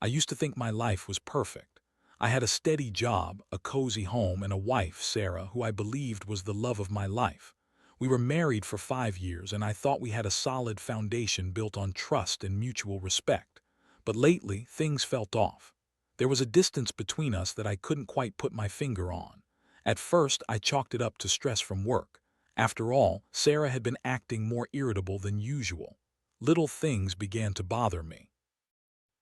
I used to think my life was perfect. I had a steady job, a cozy home, and a wife, Sarah, who I believed was the love of my life. We were married for 5 years, and I thought we had a solid foundation built on trust and mutual respect. But lately, things felt off. There was a distance between us that I couldn't quite put my finger on. At first, I chalked it up to stress from work. After all, Sarah had been acting more irritable than usual. Little things began to bother me.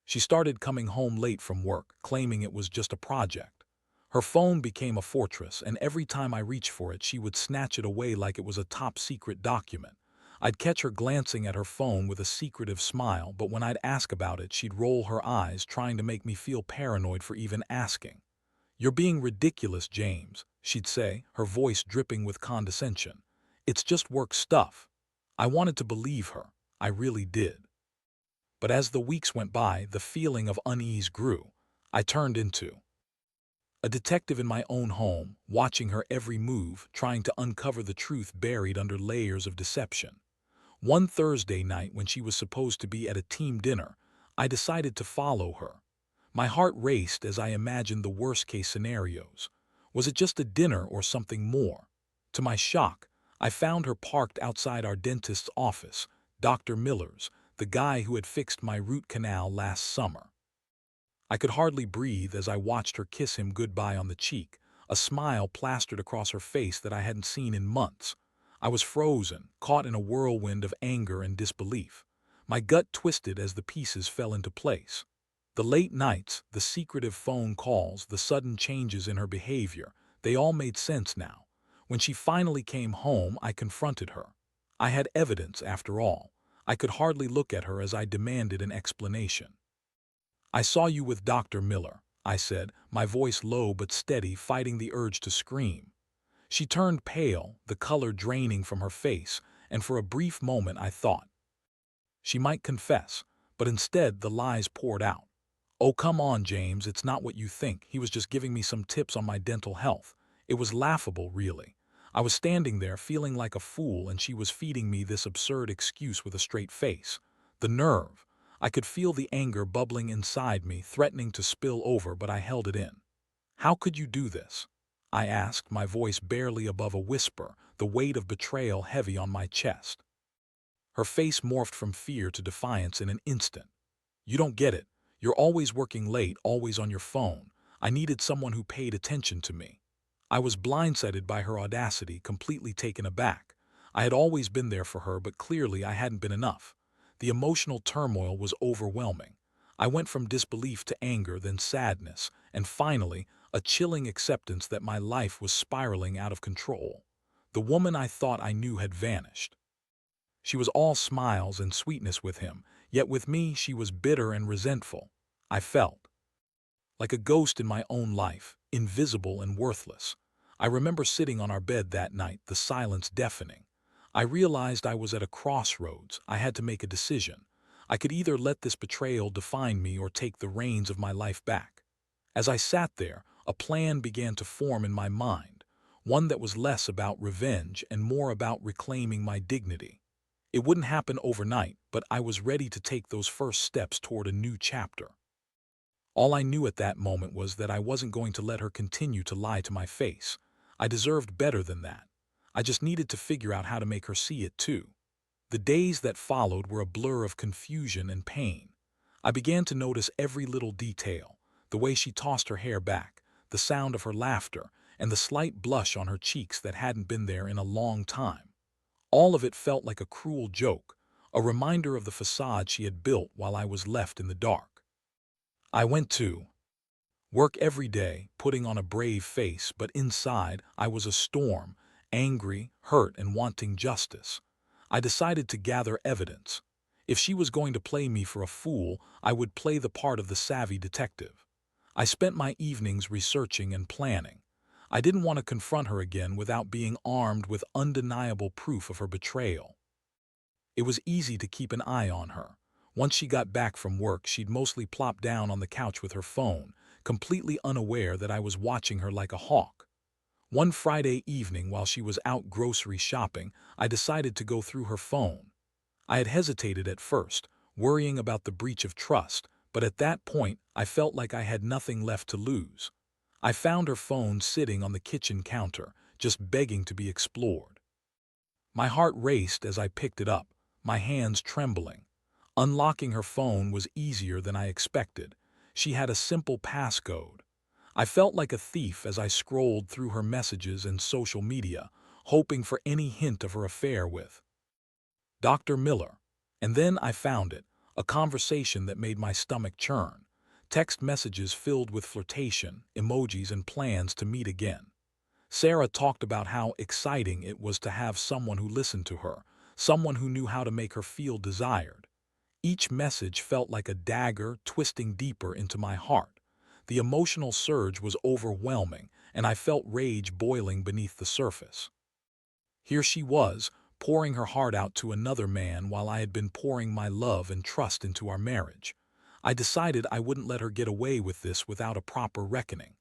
She started coming home late from work, claiming it was just a project. Her phone became a fortress, and every time I reached for it, she would snatch it away like it was a top-secret document. I'd catch her glancing at her phone with a secretive smile, but when I'd ask about it, she'd roll her eyes, trying to make me feel paranoid for even asking. "You're being ridiculous, James," she'd say, her voice dripping with condescension. "It's just work stuff." I wanted to believe her. I really did. But as the weeks went by, the feeling of unease grew. I turned into a detective in my own home, watching her every move, trying to uncover the truth buried under layers of deception. One Thursday night, when she was supposed to be at a team dinner, I decided to follow her. My heart raced as I imagined the worst-case scenarios. Was it just a dinner or something more? To my shock, I found her parked outside our dentist's office, Dr. Miller's, the guy who had fixed my root canal last summer. I could hardly breathe as I watched her kiss him goodbye on the cheek, a smile plastered across her face that I hadn't seen in months. I was frozen, caught in a whirlwind of anger and disbelief. My gut twisted as the pieces fell into place. The late nights, the secretive phone calls, the sudden changes in her behavior, they all made sense now. When she finally came home, I confronted her. I had evidence, after all. I could hardly look at her as I demanded an explanation. "I saw you with Dr. Miller," I said, my voice low but steady, fighting the urge to scream. She turned pale, the color draining from her face, and for a brief moment I thought she might confess, but instead the lies poured out. "Oh, come on, James, it's not what you think. He was just giving me some tips on my dental health." It was laughable, really. I was standing there feeling like a fool, and she was feeding me this absurd excuse with a straight face. The nerve! I could feel the anger bubbling inside me, threatening to spill over, but I held it in. "How could you do this?" I asked, my voice barely above a whisper, the weight of betrayal heavy on my chest. Her face morphed from fear to defiance in an instant. "You don't get it. You're always working late, always on your phone. I needed someone who paid attention to me." I was blindsided by her audacity, completely taken aback. I had always been there for her, but clearly I hadn't been enough. The emotional turmoil was overwhelming. I went from disbelief to anger, then sadness, and finally, a chilling acceptance that my life was spiraling out of control. The woman I thought I knew had vanished. She was all smiles and sweetness with him, yet with me she was bitter and resentful. I felt like a ghost in my own life, invisible and worthless. I remember sitting on our bed that night, the silence deafening. I realized I was at a crossroads. I had to make a decision. I could either let this betrayal define me or take the reins of my life back. As I sat there, a plan began to form in my mind, one that was less about revenge and more about reclaiming my dignity. It wouldn't happen overnight, but I was ready to take those first steps toward a new chapter. All I knew at that moment was that I wasn't going to let her continue to lie to my face. I deserved better than that. I just needed to figure out how to make her see it too. The days that followed were a blur of confusion and pain. I began to notice every little detail, the way she tossed her hair back, the sound of her laughter, and the slight blush on her cheeks that hadn't been there in a long time. All of it felt like a cruel joke, a reminder of the facade she had built while I was left in the dark. I went to work every day, putting on a brave face, but inside I was a storm, angry, hurt, and wanting justice. I decided to gather evidence. If she was going to play me for a fool, I would play the part of the savvy detective. I spent my evenings researching and planning. I didn't want to confront her again without being armed with undeniable proof of her betrayal. It was easy to keep an eye on her. Once she got back from work, she'd mostly plop down on the couch with her phone, completely unaware that I was watching her like a hawk. One Friday evening, while she was out grocery shopping, I decided to go through her phone. I had hesitated at first, worrying about the breach of trust, but at that point I felt like I had nothing left to lose. I found her phone sitting on the kitchen counter, just begging to be explored. My heart raced as I picked it up, my hands trembling. Unlocking her phone was easier than I expected. She had a simple passcode. I felt like a thief as I scrolled through her messages and social media, hoping for any hint of her affair with Dr. Miller. And then I found it, a conversation that made my stomach churn. Text messages filled with flirtation, emojis, and plans to meet again. Sarah talked about how exciting it was to have someone who listened to her, someone who knew how to make her feel desired. Each message felt like a dagger twisting deeper into my heart. The emotional surge was overwhelming, and I felt rage boiling beneath the surface. Here she was, pouring her heart out to another man while I had been pouring my love and trust into our marriage. I decided I wouldn't let her get away with this without a proper reckoning.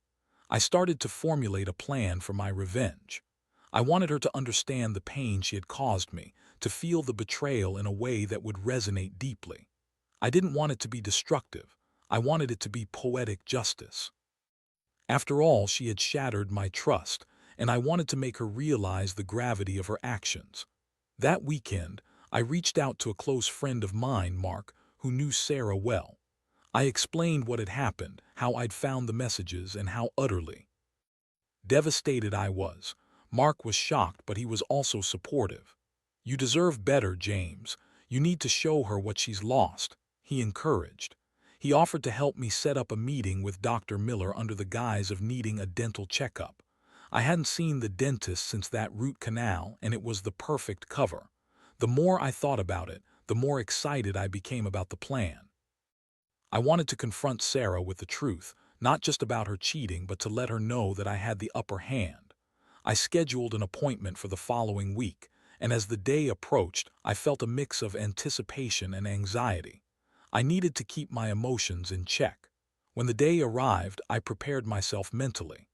I started to formulate a plan for my revenge. I wanted her to understand the pain she had caused me, to feel the betrayal in a way that would resonate deeply. I didn't want it to be destructive. I wanted it to be poetic justice. After all, she had shattered my trust, and I wanted to make her realize the gravity of her actions. That weekend, I reached out to a close friend of mine, Mark, who knew Sarah well. I explained what had happened, how I'd found the messages, and how utterly devastated I was. Mark was shocked, but he was also supportive. "You deserve better, James. You need to show her what she's lost," he encouraged. He offered to help me set up a meeting with Dr. Miller under the guise of needing a dental checkup. I hadn't seen the dentist since that root canal, and it was the perfect cover. The more I thought about it, the more excited I became about the plan. I wanted to confront Sarah with the truth, not just about her cheating, but to let her know that I had the upper hand. I scheduled an appointment for the following week, and as the day approached, I felt a mix of anticipation and anxiety. I needed to keep my emotions in check. When the day arrived, I prepared myself mentally.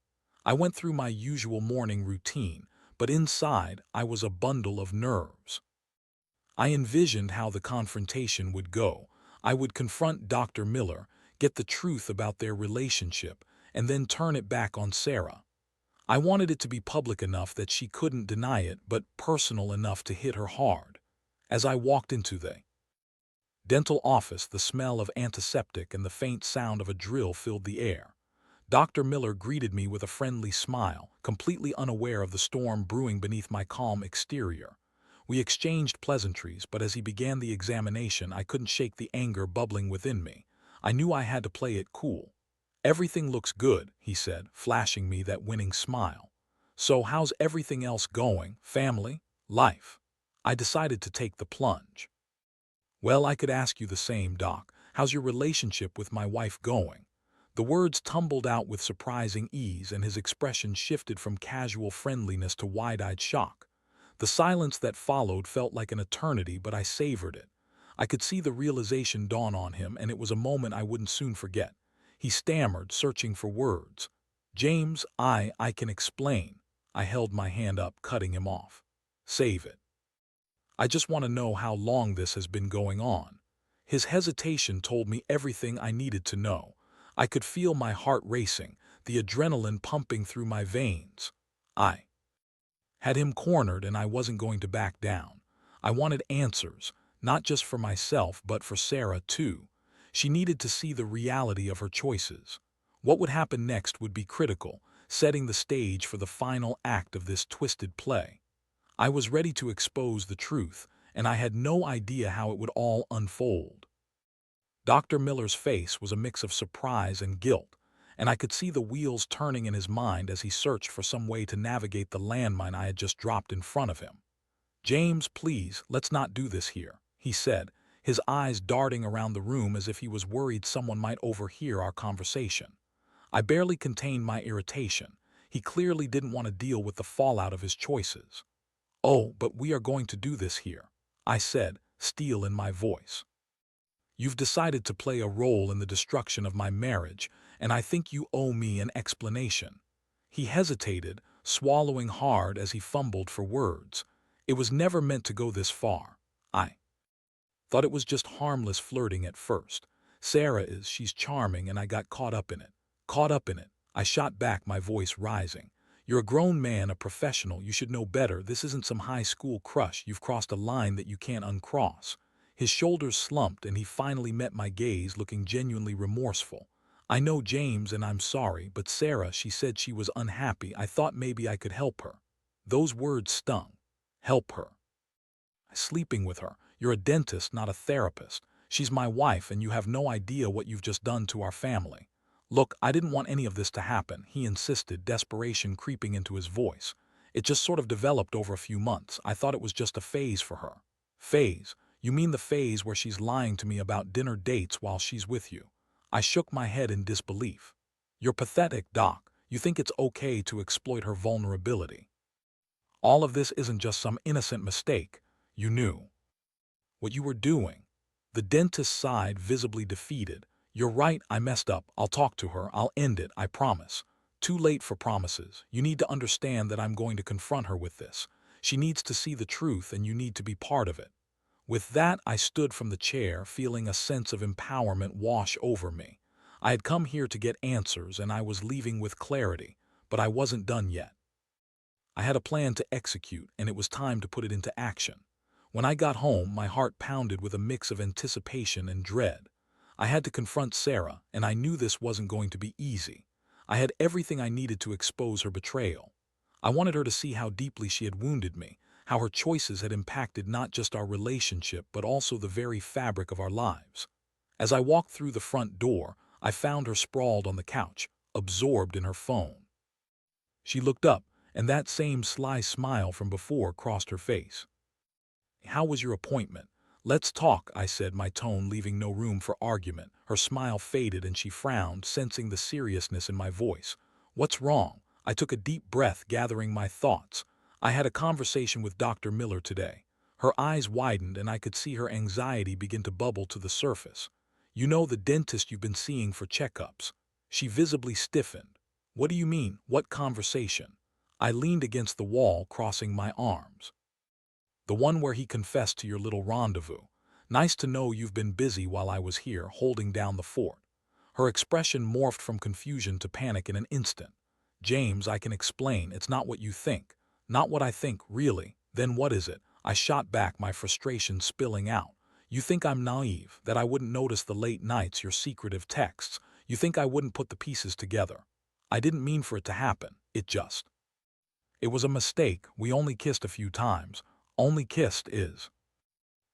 I went through my usual morning routine, but inside I was a bundle of nerves. I envisioned how the confrontation would go. I would confront Dr. Miller, get the truth about their relationship, and then turn it back on Sarah. I wanted it to be public enough that she couldn't deny it, but personal enough to hit her hard. As I walked into the dental office, the smell of antiseptic and the faint sound of a drill filled the air. Dr. Miller greeted me with a friendly smile, completely unaware of the storm brewing beneath my calm exterior. We exchanged pleasantries, but as he began the examination, I couldn't shake the anger bubbling within me. I knew I had to play it cool. "Everything looks good," he said, flashing me that winning smile. "So how's everything else going? Family? Life?" I decided to take the plunge. "Well, I could ask you the same, Doc. How's your relationship with my wife going?" The words tumbled out with surprising ease, and his expression shifted from casual friendliness to wide-eyed shock. The silence that followed felt like an eternity, but I savored it. I could see the realization dawn on him, and it was a moment I wouldn't soon forget. He stammered, searching for words. "James, I can explain." I held my hand up, cutting him off. "Save it. I just want to know how long this has been going on." His hesitation told me everything I needed to know. I could feel my heart racing, the adrenaline pumping through my veins. I had him cornered, and I wasn't going to back down. I wanted answers, not just for myself, but for Sarah too. She needed to see the reality of her choices. What would happen next would be critical, setting the stage for the final act of this twisted play. I was ready to expose the truth, and I had no idea how it would all unfold. Dr. Miller's face was a mix of surprise and guilt, and I could see the wheels turning in his mind as he searched for some way to navigate the landmine I had just dropped in front of him. "James, please, let's not do this here," he said, his eyes darting around the room as if he was worried someone might overhear our conversation. I barely contained my irritation. He clearly didn't want to deal with the fallout of his choices. "Oh, but we are going to do this here," I said, steel in my voice. "You've decided to play a role in the destruction of my marriage, and I think you owe me an explanation." He hesitated, swallowing hard as he fumbled for words. "It was never meant to go this far. I thought it was just harmless flirting at first. Sarah is, she's charming and I got caught up in it. Caught up in it. I shot back, my voice rising. You're a grown man, a professional, you should know better. This isn't some high school crush. You've crossed a line that you can't uncross. His shoulders slumped and he finally met my gaze, looking genuinely remorseful. I know, James, and I'm sorry, but Sarah, she said she was unhappy. I thought maybe I could help her. Those words stung. Help her. Sleeping with her. You're a dentist, not a therapist. She's my wife and you have no idea what you've just done to our family. Look, I didn't want any of this to happen, he insisted, desperation creeping into his voice. It just sort of developed over a few months. I thought it was just a phase for her. Phase? You mean the phase where she's lying to me about dinner dates while she's with you? I shook my head in disbelief. You're pathetic, Doc. You think it's okay to exploit her vulnerability. All of this isn't just some innocent mistake. You knew what you were doing. The dentist sighed, visibly defeated. You're right, I messed up. I'll talk to her. I'll end it, I promise. Too late for promises. You need to understand that I'm going to confront her with this. She needs to see the truth and you need to be part of it. With that, I stood from the chair, feeling a sense of empowerment wash over me. I had come here to get answers and I was leaving with clarity, but I wasn't done yet. I had a plan to execute and it was time to put it into action. When I got home, my heart pounded with a mix of anticipation and dread. I had to confront Sarah, and I knew this wasn't going to be easy. I had everything I needed to expose her betrayal. I wanted her to see how deeply she had wounded me, how her choices had impacted not just our relationship but also the very fabric of our lives. As I walked through the front door, I found her sprawled on the couch, absorbed in her phone. She looked up, and that same sly smile from before crossed her face. How was your appointment? Let's talk, I said, my tone leaving no room for argument. Her smile faded and she frowned, sensing the seriousness in my voice. What's wrong? I took a deep breath, gathering my thoughts. I had a conversation with Dr. Miller today. Her eyes widened and I could see her anxiety begin to bubble to the surface. You know, the dentist you've been seeing for checkups. She visibly stiffened. What do you mean? What conversation? I leaned against the wall, crossing my arms. The one where he confessed to your little rendezvous. Nice to know you've been busy while I was here, holding down the fort. Her expression morphed from confusion to panic in an instant. James, I can explain. It's not what you think. Not what I think, really. Then what is it? I shot back, my frustration spilling out. You think I'm naive, that I wouldn't notice the late nights, your secretive texts. You think I wouldn't put the pieces together. I didn't mean for it to happen. It was a mistake. We only kissed a few times. Only kissed is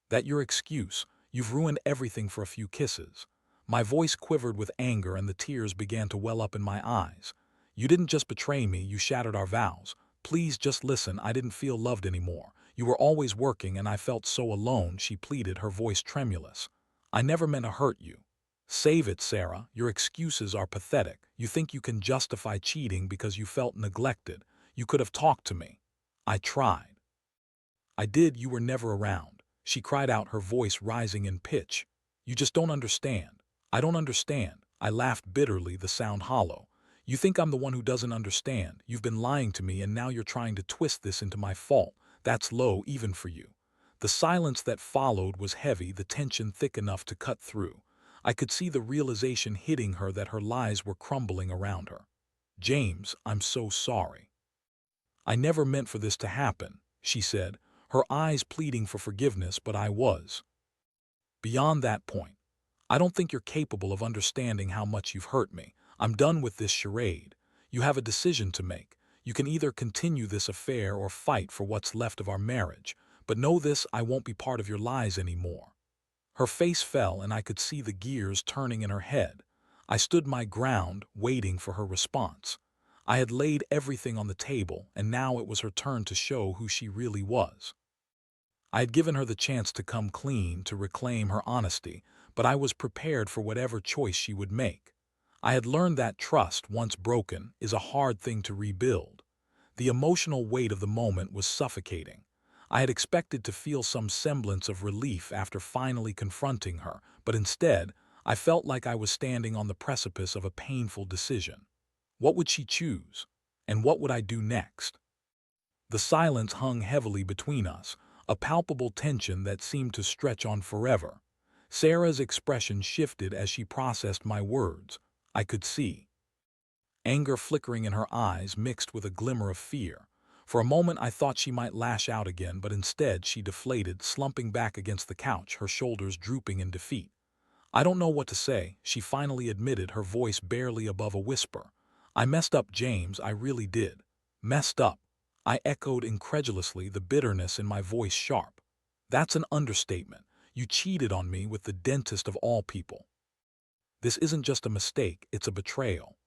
that your excuse? You've ruined everything for a few kisses. My voice quivered with anger and the tears began to well up in my eyes. You didn't just betray me, you shattered our vows. Please just listen, I didn't feel loved anymore. You were always working and I felt so alone, she pleaded, her voice tremulous. I never meant to hurt you. Save it, Sarah. Your excuses are pathetic. You think you can justify cheating because you felt neglected. You could have talked to me. I tried. I did, you were never around. She cried out, her voice rising in pitch. You just don't understand. I don't understand. I laughed bitterly, the sound hollow. You think I'm the one who doesn't understand. You've been lying to me and now you're trying to twist this into my fault. That's low even for you. The silence that followed was heavy, the tension thick enough to cut through. I could see the realization hitting her that her lies were crumbling around her. James, I'm so sorry. I never meant for this to happen, she said, her eyes pleading for forgiveness, but I was beyond that point. I don't think you're capable of understanding how much you've hurt me. I'm done with this charade. You have a decision to make. You can either continue this affair or fight for what's left of our marriage. But know this, I won't be part of your lies anymore. Her face fell and I could see the gears turning in her head. I stood my ground, waiting for her response. I had laid everything on the table, and now it was her turn to show who she really was. I had given her the chance to come clean, to reclaim her honesty, but I was prepared for whatever choice she would make. I had learned that trust, once broken, is a hard thing to rebuild. The emotional weight of the moment was suffocating. I had expected to feel some semblance of relief after finally confronting her, but instead, I felt like I was standing on the precipice of a painful decision. What would she choose? And what would I do next? The silence hung heavily between us, a palpable tension that seemed to stretch on forever. Sarah's expression shifted as she processed my words. I could see anger flickering in her eyes mixed with a glimmer of fear. For a moment I thought she might lash out again, but instead she deflated, slumping back against the couch, her shoulders drooping in defeat. "I don't know what to say," she finally admitted, her voice barely above a whisper. "I messed up, James, I really did." "Messed up?" I echoed incredulously, the bitterness in my voice sharp. "That's an understatement. You cheated on me with the dentist of all people. This isn't just a mistake, it's a betrayal."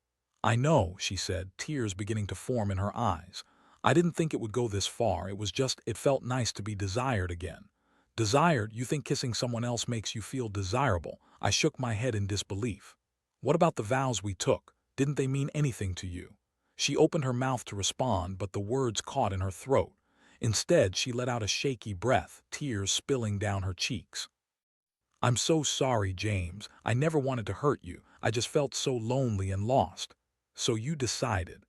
"I know," she said, tears beginning to form in her eyes. "I didn't think it would go this far. It felt nice to be desired again." "Desired? You think kissing someone else makes you feel desirable?" I shook my head in disbelief. "What about the vows we took? Didn't they mean anything to you?" She opened her mouth to respond, but the words caught in her throat. Instead, she let out a shaky breath, tears spilling down her cheeks. "I'm so sorry, James. I never wanted to hurt you. I just felt so lonely and lost." "So you decided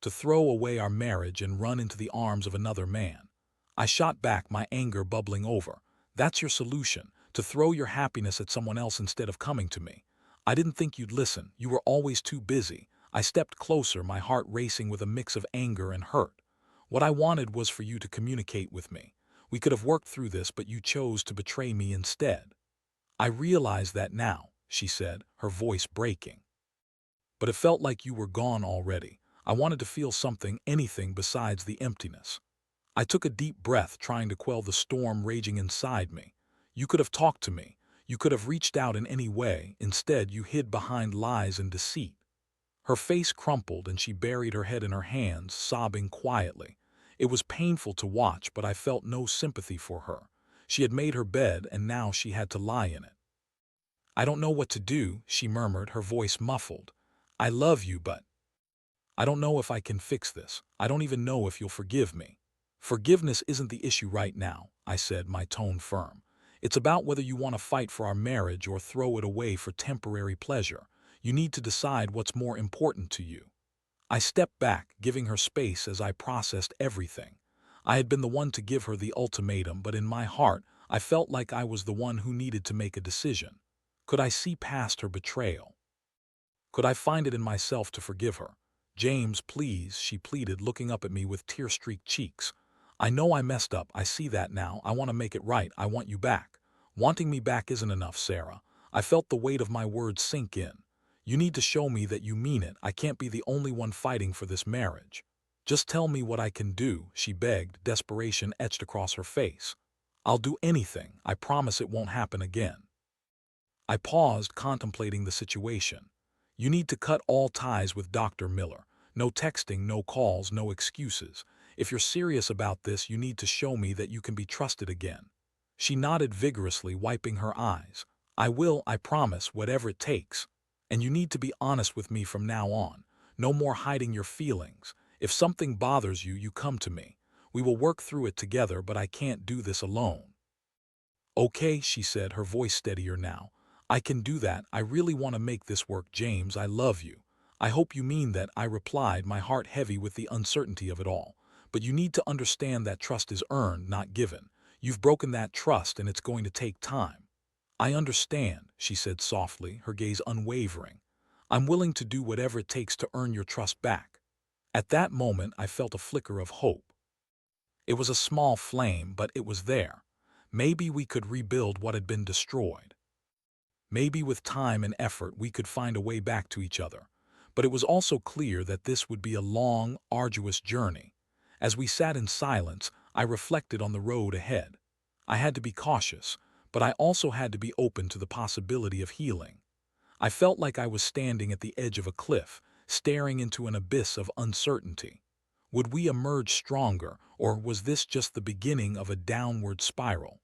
to throw away our marriage and run into the arms of another man?" I shot back, my anger bubbling over. "That's your solution, to throw your happiness at someone else instead of coming to me. I didn't think you'd listen. You were always too busy." I stepped closer, my heart racing with a mix of anger and hurt. "What I wanted was for you to communicate with me. We could have worked through this, but you chose to betray me instead." "I realize that now," she said, her voice breaking. "But it felt like you were gone already. I wanted to feel something, anything besides the emptiness." I took a deep breath, trying to quell the storm raging inside me. "You could have talked to me. You could have reached out in any way. Instead, you hid behind lies and deceit." Her face crumpled and she buried her head in her hands, sobbing quietly. It was painful to watch, but I felt no sympathy for her. She had made her bed and now she had to lie in it. "I don't know what to do," she murmured, her voice muffled. "I love you, but I don't know if I can fix this. I don't even know if you'll forgive me." "Forgiveness isn't the issue right now," I said, my tone firm. "It's about whether you want to fight for our marriage or throw it away for temporary pleasure. You need to decide what's more important to you." I stepped back, giving her space as I processed everything. I had been the one to give her the ultimatum, but in my heart, I felt like I was the one who needed to make a decision. Could I see past her betrayal? Could I find it in myself to forgive her? "James, please," she pleaded, looking up at me with tear-streaked cheeks. "I know I messed up. I see that now. I want to make it right. I want you back." "Wanting me back isn't enough, Sarah." I felt the weight of my words sink in. "You need to show me that you mean it. I can't be the only one fighting for this marriage." "Just tell me what I can do," she begged, desperation etched across her face. "I'll do anything. I promise it won't happen again." I paused, contemplating the situation. "You need to cut all ties with Dr. Miller. No texting, no calls, no excuses. If you're serious about this, you need to show me that you can be trusted again." She nodded vigorously, wiping her eyes. "I will, I promise, whatever it takes. And you need to be honest with me from now on. No more hiding your feelings. If something bothers you, you come to me. We will work through it together, but I can't do this alone." "Okay," she said, her voice steadier now. "I can do that. I really want to make this work, James. I love you." "I hope you mean that," I replied, my heart heavy with the uncertainty of it all. "But you need to understand that trust is earned, not given. You've broken that trust and it's going to take time." "I understand," she said softly, her gaze unwavering. "I'm willing to do whatever it takes to earn your trust back." At that moment, I felt a flicker of hope. It was a small flame, but it was there. Maybe we could rebuild what had been destroyed. Maybe with time and effort we could find a way back to each other. But it was also clear that this would be a long, arduous journey. As we sat in silence, I reflected on the road ahead. I had to be cautious, but I also had to be open to the possibility of healing. I felt like I was standing at the edge of a cliff, staring into an abyss of uncertainty. Would we emerge stronger, or was this just the beginning of a downward spiral?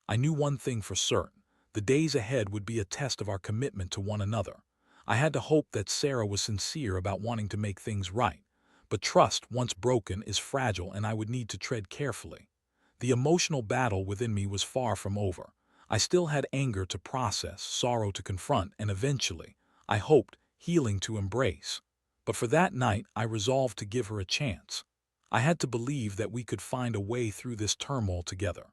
I knew one thing for certain. The days ahead would be a test of our commitment to one another. I had to hope that Sarah was sincere about wanting to make things right. But trust, once broken, is fragile, and I would need to tread carefully. The emotional battle within me was far from over. I still had anger to process, sorrow to confront, and eventually, I hoped, healing to embrace. But for that night, I resolved to give her a chance. I had to believe that we could find a way through this turmoil together.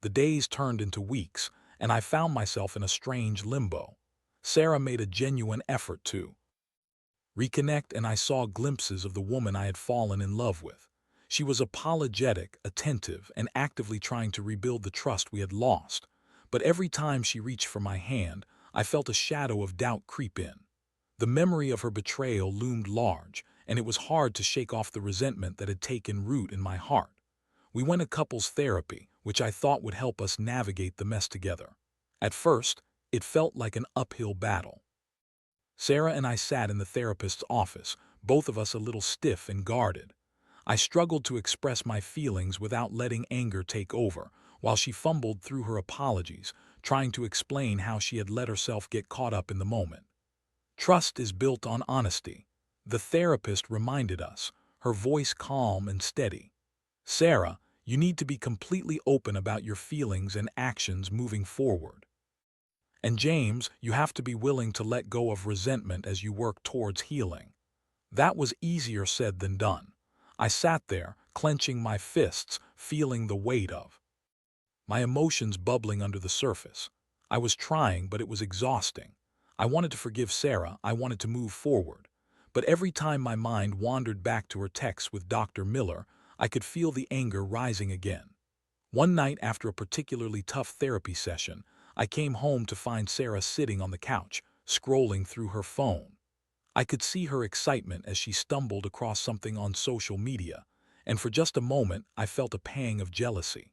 The days turned into weeks, and I found myself in a strange limbo. Sarah made a genuine effort to reconnect, and I saw glimpses of the woman I had fallen in love with. She was apologetic, attentive, and actively trying to rebuild the trust we had lost. But every time she reached for my hand, I felt a shadow of doubt creep in. The memory of her betrayal loomed large, and it was hard to shake off the resentment that had taken root in my heart. We went to couples therapy, which I thought would help us navigate the mess together. At first, it felt like an uphill battle. Sarah and I sat in the therapist's office, both of us a little stiff and guarded. I struggled to express my feelings without letting anger take over, while she fumbled through her apologies, trying to explain how she had let herself get caught up in the moment. Trust is built on honesty, the therapist reminded us, her voice calm and steady. Sarah, you need to be completely open about your feelings and actions moving forward. And James, you have to be willing to let go of resentment as you work towards healing. That was easier said than done. I sat there, clenching my fists, feeling the weight of my emotions bubbling under the surface. I was trying, but it was exhausting. I wanted to forgive Sarah, I wanted to move forward. But every time my mind wandered back to her text with Dr. Miller, I could feel the anger rising again. One night after a particularly tough therapy session, I came home to find Sarah sitting on the couch, scrolling through her phone. I could see her excitement as she stumbled across something on social media, and for just a moment I felt a pang of jealousy.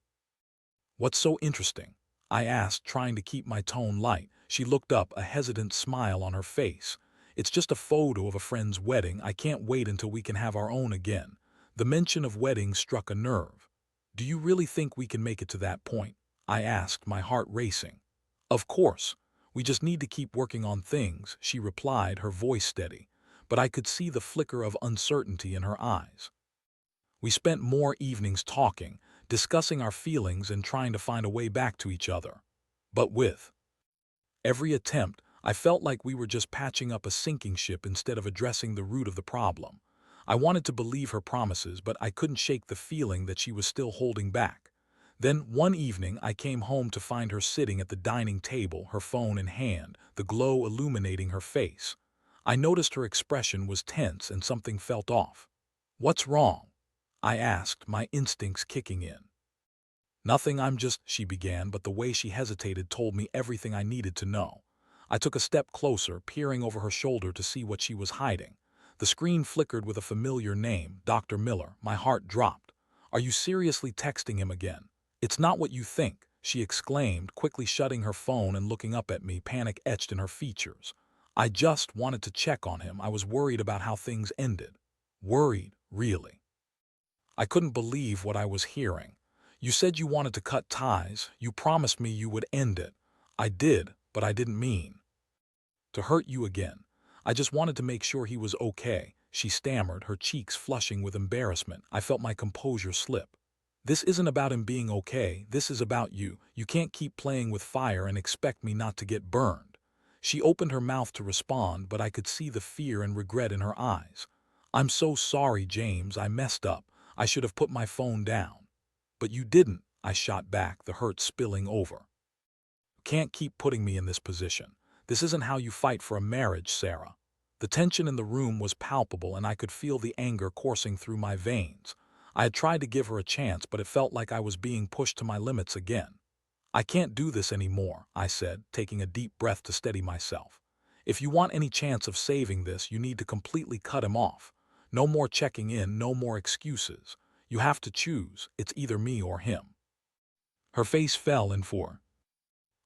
"What's so interesting?" I asked, trying to keep my tone light. She looked up, a hesitant smile on her face. "It's just a photo of a friend's wedding. I can't wait until we can have our own again." The mention of weddings struck a nerve. "Do you really think we can make it to that point?" I asked, my heart racing. "Of course. We just need to keep working on things," she replied, her voice steady. But I could see the flicker of uncertainty in her eyes. We spent more evenings talking, discussing our feelings and trying to find a way back to each other. But with every attempt, I felt like we were just patching up a sinking ship instead of addressing the root of the problem. I wanted to believe her promises, but I couldn't shake the feeling that she was still holding back. Then, one evening, I came home to find her sitting at the dining table, her phone in hand, the glow illuminating her face. I noticed her expression was tense and something felt off. "What's wrong?" I asked, my instincts kicking in. "Nothing, I'm just," she began, but the way she hesitated told me everything I needed to know. I took a step closer, peering over her shoulder to see what she was hiding. The screen flickered with a familiar name, Dr. Miller. My heart dropped. "Are you seriously texting him again?" "It's not what you think," she exclaimed, quickly shutting her phone and looking up at me, panic etched in her features. "I just wanted to check on him. I was worried about how things ended." "Worried? Really?" I couldn't believe what I was hearing. "You said you wanted to cut ties. You promised me you would end it." "I did, but I didn't mean to hurt you again. I just wanted to make sure he was okay," she stammered, her cheeks flushing with embarrassment. I felt my composure slip. "This isn't about him being okay. This is about you. You can't keep playing with fire and expect me not to get burned." She opened her mouth to respond, but I could see the fear and regret in her eyes. "I'm so sorry, James. I messed up. I should have put my phone down." "But you didn't," I shot back, the hurt spilling over. "You can't keep putting me in this position. This isn't how you fight for a marriage, Sarah." The tension in the room was palpable, and I could feel the anger coursing through my veins. I had tried to give her a chance, but it felt like I was being pushed to my limits again. "I can't do this anymore," I said, taking a deep breath to steady myself. "If you want any chance of saving this, you need to completely cut him off. No more checking in, no more excuses. You have to choose. It's either me or him." Her face fell, and for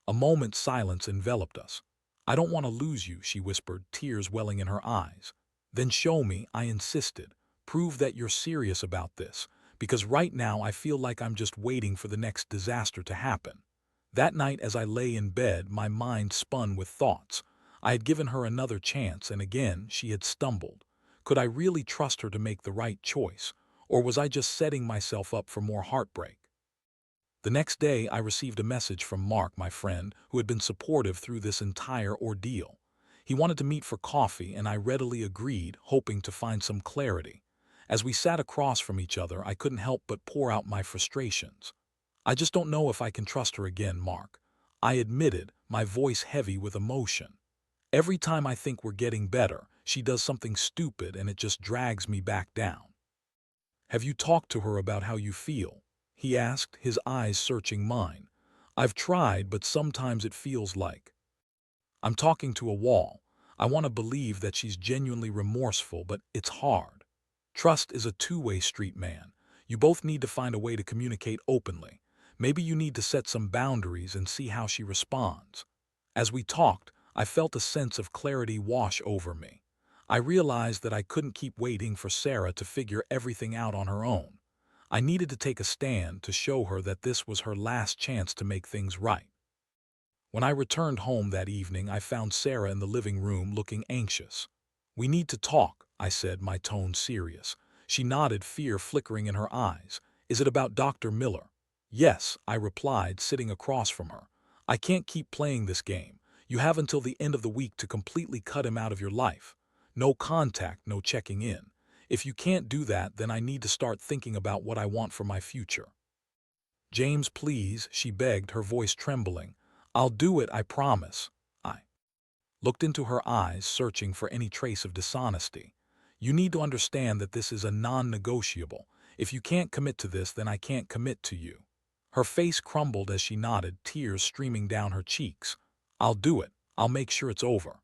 a moment silence enveloped us. "I don't want to lose you," she whispered, tears welling in her eyes. "Then show me," I insisted. "Prove that you're serious about this, because right now I feel like I'm just waiting for the next disaster to happen." That night, as I lay in bed, my mind spun with thoughts. I had given her another chance, and again she had stumbled. Could I really trust her to make the right choice, or was I just setting myself up for more heartbreak? The next day, I received a message from Mark, my friend, who had been supportive through this entire ordeal. He wanted to meet for coffee, and I readily agreed, hoping to find some clarity. As we sat across from each other, I couldn't help but pour out my frustrations. "I just don't know if I can trust her again, Mark. I admitted, my voice heavy with emotion. Every time I think we're getting better, she does something stupid and it just drags me back down. Have you talked to her about how you feel? He asked, his eyes searching mine. I've tried, but sometimes it feels like I'm talking to a wall. I want to believe that she's genuinely remorseful, but it's hard. Trust is a two-way street, man. You both need to find a way to communicate openly. Maybe you need to set some boundaries and see how she responds. As we talked, I felt a sense of clarity wash over me. I realized that I couldn't keep waiting for Sarah to figure everything out on her own. I needed to take a stand to show her that this was her last chance to make things right. When I returned home that evening, I found Sarah in the living room looking anxious. "We need to talk," I said, my tone serious. She nodded, fear flickering in her eyes. "Is it about Dr. Miller?" "Yes," I replied, sitting across from her. "I can't keep playing this game. You have until the end of the week to completely cut him out of your life. No contact, no checking in. If you can't do that, then I need to start thinking about what I want for my future." "James, please," she begged, her voice trembling. "I'll do it, I promise." I looked into her eyes, searching for any trace of dishonesty. "You need to understand that this is a non-negotiable. If you can't commit to this, then I can't commit to you." Her face crumbled as she nodded, tears streaming down her cheeks. "I'll do it. I'll make sure it's over."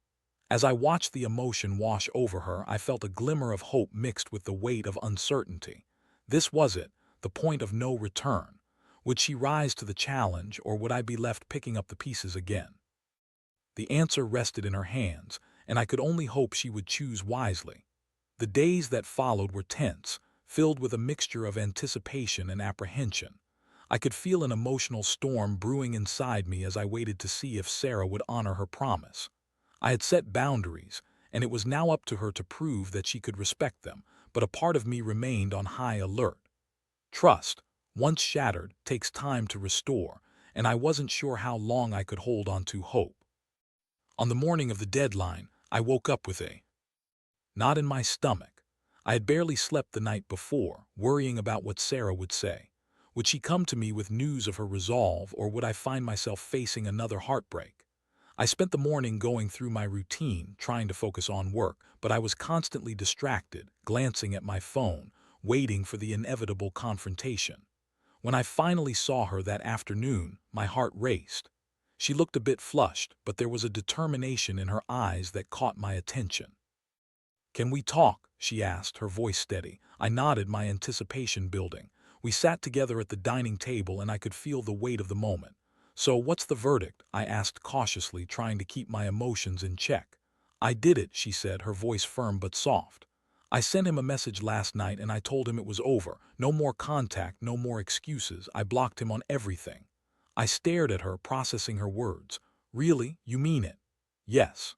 As I watched the emotion wash over her, I felt a glimmer of hope mixed with the weight of uncertainty. This was it, the point of no return. Would she rise to the challenge, or would I be left picking up the pieces again? The answer rested in her hands, and I could only hope she would choose wisely. The days that followed were tense, filled with a mixture of anticipation and apprehension. I could feel an emotional storm brewing inside me as I waited to see if Sarah would honor her promise. I had set boundaries, and it was now up to her to prove that she could respect them, but a part of me remained on high alert. Trust, once shattered, takes time to restore, and I wasn't sure how long I could hold on to hope. On the morning of the deadline, I woke up with a knot in my stomach. I had barely slept the night before, worrying about what Sarah would say. Would she come to me with news of her resolve, or would I find myself facing another heartbreak? I spent the morning going through my routine, trying to focus on work, but I was constantly distracted, glancing at my phone, waiting for the inevitable confrontation. When I finally saw her that afternoon, my heart raced. She looked a bit flushed, but there was a determination in her eyes that caught my attention. "Can we talk?" she asked, her voice steady. I nodded, my anticipation building. We sat together at the dining table, and I could feel the weight of the moment. "So what's the verdict?" I asked cautiously, trying to keep my emotions in check. "I did it," she said, her voice firm but soft. "I sent him a message last night and I told him it was over. No more contact, no more excuses. I blocked him on everything." I stared at her, processing her words. "Really? You mean it?" "Yes.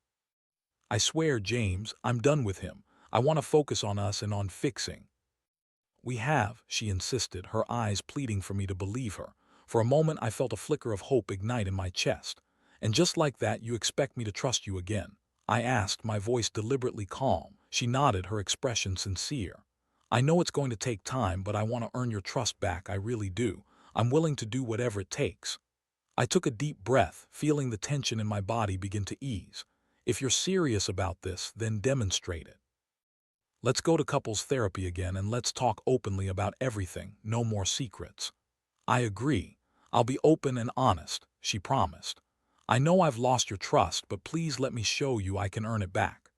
I swear, James, I'm done with him. I want to focus on us and on fixing." "We have," she insisted, her eyes pleading for me to believe her. For a moment I felt a flicker of hope ignite in my chest. "And just like that, you expect me to trust you again?" I asked, my voice deliberately calm. She nodded, her expression sincere. "I know it's going to take time, but I want to earn your trust back, I really do. I'm willing to do whatever it takes." I took a deep breath, feeling the tension in my body begin to ease. "If you're serious about this, then demonstrate it. Let's go to couples therapy again and let's talk openly about everything, no more secrets." "I agree. I'll be open and honest," she promised. "I know I've lost your trust, but please let me show you I can earn it back."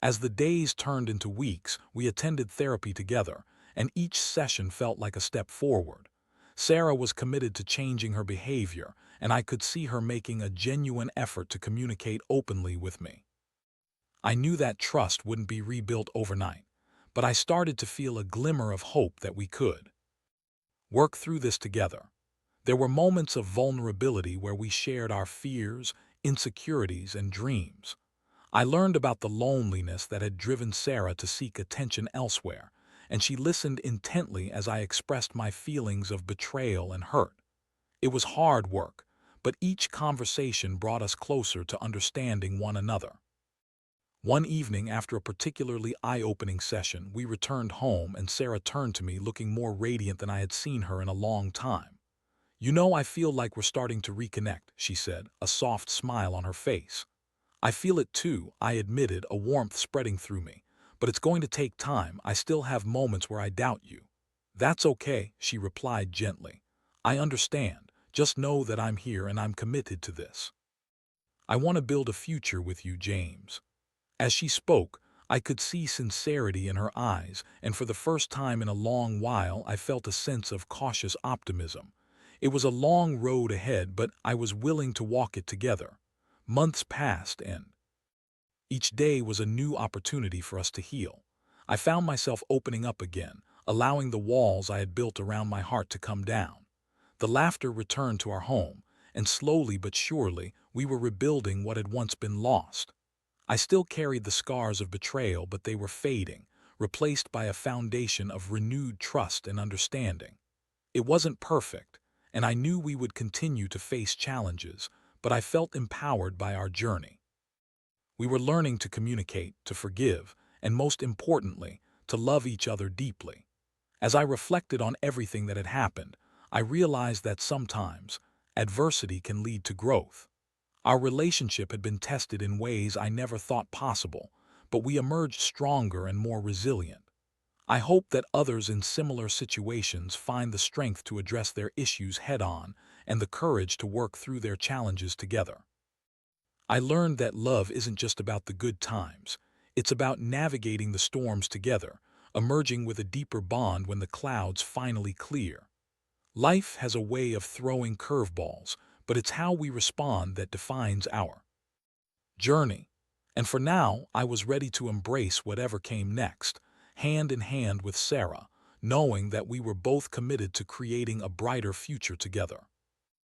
As the days turned into weeks, we attended therapy together, and each session felt like a step forward. Sarah was committed to changing her behavior, and I could see her making a genuine effort to communicate openly with me. I knew that trust wouldn't be rebuilt overnight, but I started to feel a glimmer of hope that we could work through this together. There were moments of vulnerability where we shared our fears, insecurities, and dreams. I learned about the loneliness that had driven Sarah to seek attention elsewhere, and she listened intently as I expressed my feelings of betrayal and hurt. It was hard work, but each conversation brought us closer to understanding one another. One evening, after a particularly eye-opening session, we returned home and Sarah turned to me looking more radiant than I had seen her in a long time. You know, I feel like we're starting to reconnect, she said, a soft smile on her face. I feel it too, I admitted, a warmth spreading through me. But it's going to take time. I still have moments where I doubt you. That's okay, she replied gently. I understand. Just know that I'm here and I'm committed to this. I want to build a future with you, James. As she spoke, I could see sincerity in her eyes, and for the first time in a long while I felt a sense of cautious optimism. It was a long road ahead, but I was willing to walk it together. Months passed, and each day was a new opportunity for us to heal. I found myself opening up again, allowing the walls I had built around my heart to come down. The laughter returned to our home, and slowly but surely we were rebuilding what had once been lost. I still carried the scars of betrayal, but they were fading, replaced by a foundation of renewed trust and understanding. It wasn't perfect, and I knew we would continue to face challenges, but I felt empowered by our journey. We were learning to communicate, to forgive, and most importantly, to love each other deeply. As I reflected on everything that had happened, I realized that sometimes adversity can lead to growth. Our relationship had been tested in ways I never thought possible, but we emerged stronger and more resilient. I hope that others in similar situations find the strength to address their issues head-on and the courage to work through their challenges together. I learned that love isn't just about the good times. It's about navigating the storms together, emerging with a deeper bond when the clouds finally clear. Life has a way of throwing curveballs, but it's how we respond that defines our journey. And for now, I was ready to embrace whatever came next, hand in hand with Sarah, knowing that we were both committed to creating a brighter future together.